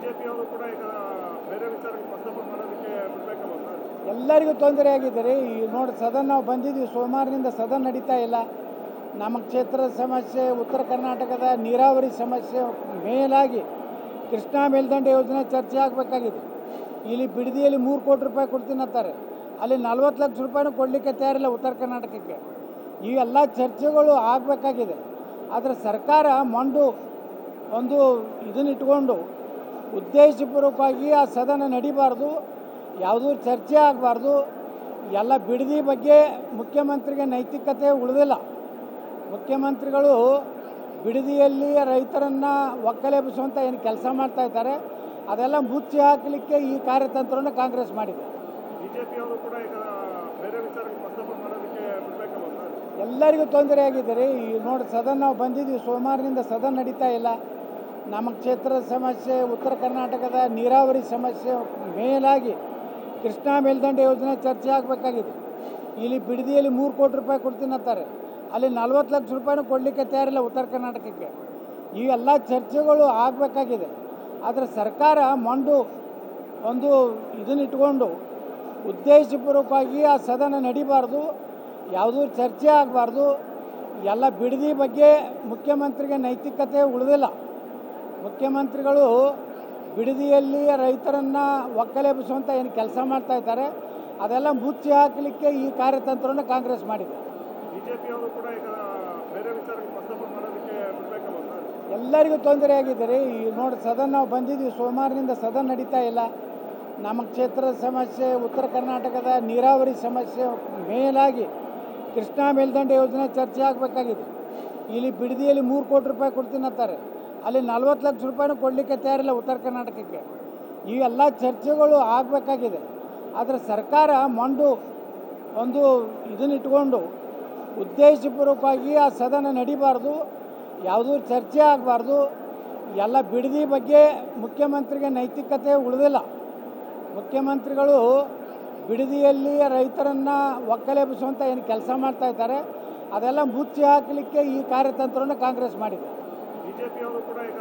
ಬಿಜೆಪಿಯವರು ಕೂಡ ಈಗ ಬೇರೆ ವಿಚಾರಕ್ಕೆ ಪ್ರಸ್ತಾಪ ಮಾಡೋದಕ್ಕೆ ಬಿಡಬೇಕಲ್ವ ಸರ್? ಎಲ್ಲರಿಗೂ ತೊಂದರೆ ಆಗಿದೆ ರೀ. ಈ ನೋಡಿ ಸದನ ನಾವು ಬಂದಿದ್ವಿ, ಸೋಮವಾರದಿಂದ ಸದನ ನಡೀತಾ ಇಲ್ಲ. ನಮ್ಮ ಕ್ಷೇತ್ರದ ಸಮಸ್ಯೆ, ಉತ್ತರ ಕರ್ನಾಟಕದ ನೀರಾವರಿ ಸಮಸ್ಯೆ, ಮೇಲಾಗಿ ಕೃಷ್ಣಾ ಮೇಲ್ದಂಡೆ ಯೋಜನೆ ಚರ್ಚೆ ಆಗಬೇಕಾಗಿದೆ. ಇಲ್ಲಿ ಬಿಡದಿಯಲ್ಲಿ 3 ಕೋಟಿ ರೂಪಾಯಿ ಕೊಡ್ತೀನಿ ಅಂತಾರೆ, ಅಲ್ಲಿ 40 ಲಕ್ಷ ರೂಪಾಯಿನೂ ಕೊಡಲಿಕ್ಕೆ ತಯಾರಿಲ್ಲ ಉತ್ತರ ಕರ್ನಾಟಕಕ್ಕೆ. ಈ ಎಲ್ಲ ಚರ್ಚೆಗಳು ಆಗಬೇಕಾಗಿದೆ. ಆದರೆ ಸರ್ಕಾರ ಒಂದು ಇದನ್ನಿಟ್ಕೊಂಡು ಉದ್ದೇಶಪೂರ್ವಕವಾಗಿ ಆ ಸದನ ನಡಿಬಾರ್ದು, ಯಾವುದೂ ಚರ್ಚೆ ಆಗಬಾರ್ದು. ಎಲ್ಲ ಬಿಡದಿ ಬಗ್ಗೆ ಮುಖ್ಯಮಂತ್ರಿಗೆ ನೈತಿಕತೆ ಉಳಿದಿಲ್ಲ. ಮುಖ್ಯಮಂತ್ರಿಗಳು ಬಿಡದಿಯಲ್ಲಿ ರೈತರನ್ನು ಒಕ್ಕಲೆಬ್ಬಿಸುವಂಥ ಏನು ಕೆಲಸ ಮಾಡ್ತಾಯಿದ್ದಾರೆ, ಅದೆಲ್ಲ ಮುಚ್ಚಿ ಹಾಕಲಿಕ್ಕೆ ಈ ಕಾರ್ಯತಂತ್ರವನ್ನು ಕಾಂಗ್ರೆಸ್ ಮಾಡಿದೆ. ಬಿಜೆಪಿಯವರು ಕೂಡ ಈಗ ಬೇರೆ ವಿಚಾರಕ್ಕೆ ಪ್ರಸ್ತಾಪ ಮಾಡೋದಕ್ಕೆ ಬಿಡಬೇಕಲ್ವ ಸರ್? ಎಲ್ಲರಿಗೂ ತೊಂದರೆ ಆಗಿದೆ ರೀ. ಈ ನೋಡಿ ಸದನ ನಾವು ಬಂದಿದ್ವಿ, ಸೋಮವಾರದಿಂದ ಸದನ ನಡೀತಾ ಇಲ್ಲ. ನಮ್ಮ ಕ್ಷೇತ್ರದ ಸಮಸ್ಯೆ, ಉತ್ತರ ಕರ್ನಾಟಕದ ನೀರಾವರಿ ಸಮಸ್ಯೆ, ಮೇಲಾಗಿ ಕೃಷ್ಣಾ ಮೇಲ್ದಂಡೆ ಯೋಜನೆ ಚರ್ಚೆ ಆಗಬೇಕಾಗಿದೆ. ಇಲ್ಲಿ ಬಿಡದಿಯಲ್ಲಿ 3 ಕೋಟಿ ರೂಪಾಯಿ ಕೊಡ್ತೀನಿ ಅಂತಾರೆ, ಅಲ್ಲಿ 40 ಲಕ್ಷ ರೂಪಾಯಿನೂ ಕೊಡಲಿಕ್ಕೆ ತಯಾರಿಲ್ಲ ಉತ್ತರ ಕರ್ನಾಟಕಕ್ಕೆ. ಈ ಎಲ್ಲ ಚರ್ಚೆಗಳು ಆಗಬೇಕಾಗಿದೆ. ಆದರೆ ಸರ್ಕಾರ ಒಂದು ಇದನ್ನಿಟ್ಕೊಂಡು ಉದ್ದೇಶಪೂರ್ವಕವಾಗಿ ಆ ಸದನ ನಡಿಬಾರ್ದು, ಯಾವುದೂ ಚರ್ಚೆ ಆಗಬಾರ್ದು. ಎಲ್ಲ ಬಿಡದಿ ಬಗ್ಗೆ ಮುಖ್ಯಮಂತ್ರಿಗೆ ನೈತಿಕತೆ ಉಳಿದಿಲ್ಲ. ಮುಖ್ಯಮಂತ್ರಿಗಳು ಬಿಡದಿಯಲ್ಲಿ ರೈತರನ್ನು ಒಕ್ಕಲೆಬ್ಬಿಸುವಂಥ ಏನು ಕೆಲಸ ಮಾಡ್ತಾಯಿದ್ದಾರೆ, ಅದೆಲ್ಲ ಮುಚ್ಚಿ ಹಾಕಲಿಕ್ಕೆ ಈ ಕಾರ್ಯತಂತ್ರವನ್ನು ಕಾಂಗ್ರೆಸ್ ಮಾಡಿದೆ. ಬಿಜೆಪಿಯವರು ಕೂಡ ಈಗ ಬೇರೆ ವಿಚಾರಕ್ಕೆ ಪ್ರಸ್ತಾಪ ಮಾಡೋದಕ್ಕೆ ಬಿಡಬೇಕಲ್ವ ಸರ್? ಎಲ್ಲರಿಗೂ ತೊಂದರೆ ಆಗಿದೆ ರೀ. ಈ ನೋಡಿ ಸದನ ನಾವು ಬಂದಿದ್ವಿ, ಸೋಮವಾರದಿಂದ ಸದನ ನಡೀತಾ ಇಲ್ಲ. ನಮ್ಮ ಕ್ಷೇತ್ರದ ಸಮಸ್ಯೆ, ಉತ್ತರ ಕರ್ನಾಟಕದ ನೀರಾವರಿ ಸಮಸ್ಯೆ, ಮೇಲಾಗಿ ಕೃಷ್ಣಾ ಮೇಲ್ದಂಡೆ ಯೋಜನೆ ಚರ್ಚೆ ಆಗಬೇಕಾಗಿದೆ. ಇಲ್ಲಿ ಬಿಡದಿಯಲ್ಲಿ 3 ಕೋಟಿ ರೂಪಾಯಿ ಕೊಡ್ತೀನಿ ಅಂತಾರೆ, ಅಲ್ಲಿ 40 ಲಕ್ಷ ರೂಪಾಯಿನೂ ಕೊಡಲಿಕ್ಕೆ ತಯಾರಿಲ್ಲ ಉತ್ತರ ಕರ್ನಾಟಕಕ್ಕೆ. ಈ ಎಲ್ಲ ಚರ್ಚೆಗಳು ಆಗಬೇಕಾಗಿದೆ. ಆದರೆ ಸರ್ಕಾರ ಒಂದು ಇದನ್ನಿಟ್ಕೊಂಡು ಉದ್ದೇಶಪೂರ್ವಕವಾಗಿ ಆ ಸದನ ನಡಿಬಾರ್ದು, ಯಾವುದೂ ಚರ್ಚೆ ಆಗಬಾರ್ದು. ಎಲ್ಲ ಬಿಡದಿ ಬಗ್ಗೆ ಮುಖ್ಯಮಂತ್ರಿಗೆ ನೈತಿಕತೆ ಉಳಿದಿಲ್ಲ. ಮುಖ್ಯಮಂತ್ರಿಗಳು ಬಿಡದಿಯಲ್ಲಿ ರೈತರನ್ನು ಒಕ್ಕಲೆಬ್ಬಿಸುವಂಥ ಏನು ಕೆಲಸ ಮಾಡ್ತಾಯಿದ್ದಾರೆ, ಅದೆಲ್ಲ ಮುಚ್ಚಿ ಹಾಕಲಿಕ್ಕೆ ಈ ಕಾರ್ಯತಂತ್ರವನ್ನು ಕಾಂಗ್ರೆಸ್ ಮಾಡಿದೆ. ಬಿಜೆಪಿಯವರು ಕೂಡ ಈಗ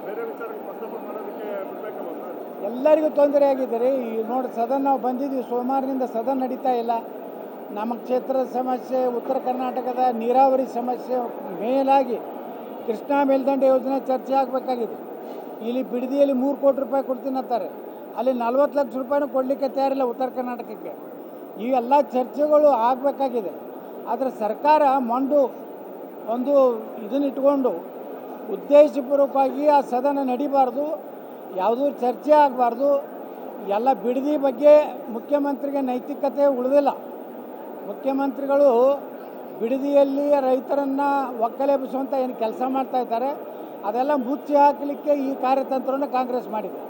ಬೇರೆ ವಿಚಾರಕ್ಕೆ ಪ್ರಸ್ತಾಪ ಮಾಡೋದಕ್ಕೆ ಬಿಡಬೇಕಲ್ವ ಸರ್? ಎಲ್ಲರಿಗೂ ತೊಂದರೆ ಆಗಿದೆ ರೀ. ಈ ನೋಡಿ ಸದನ ನಾವು ಬಂದಿದ್ವಿ, ಸೋಮವಾರದಿಂದ ಸದನ ನಡೀತಾ ಇಲ್ಲ. ನಮ್ಮ ಕ್ಷೇತ್ರದ ಸಮಸ್ಯೆ, ಉತ್ತರ ಕರ್ನಾಟಕದ ನೀರಾವರಿ ಸಮಸ್ಯೆ, ಮೇಲಾಗಿ ಕೃಷ್ಣಾ ಮೇಲ್ದಂಡೆ ಯೋಜನೆ ಚರ್ಚೆ ಆಗಬೇಕಾಗಿದೆ. ಇಲ್ಲಿ ಬಿಡದಿಯಲ್ಲಿ 3 ಕೋಟಿ ರೂಪಾಯಿ ಕೊಡ್ತೀನಿ ಅಂತಾರೆ, ಅಲ್ಲಿ 40 ಲಕ್ಷ ರೂಪಾಯಿನೂ ಕೊಡಲಿಕ್ಕೆ ತಯಾರಿಲ್ಲ ಉತ್ತರ ಕರ್ನಾಟಕಕ್ಕೆ. ಈ ಎಲ್ಲ ಚರ್ಚೆಗಳು ಆಗಬೇಕಾಗಿದೆ. ಆದರೆ ಸರ್ಕಾರ ಒಂದು ಇದನ್ನಿಟ್ಕೊಂಡು ಉದ್ದೇಶಪೂರ್ವಕವಾಗಿ ಆ ಸದನ ನಡಿಬಾರ್ದು, ಯಾವುದೂ ಚರ್ಚೆ ಆಗಬಾರ್ದು. ಎಲ್ಲ ಬಿಡದಿ ಬಗ್ಗೆ ಮುಖ್ಯಮಂತ್ರಿಗೆ ನೈತಿಕತೆ ಉಳಿದಿಲ್ಲ. ಮುಖ್ಯಮಂತ್ರಿಗಳು ಬಿಡದಿಯಲ್ಲಿ ರೈತರನ್ನು ಒಕ್ಕಲೆಬ್ಬಿಸುವಂಥ ಏನು ಕೆಲಸ ಮಾಡ್ತಾಯಿದ್ದಾರೆ, ಅದೆಲ್ಲ ಮುಚ್ಚಿ ಹಾಕಲಿಕ್ಕೆ ಈ ಕಾರ್ಯತಂತ್ರವನ್ನು ಕಾಂಗ್ರೆಸ್ ಮಾಡಿದೆ.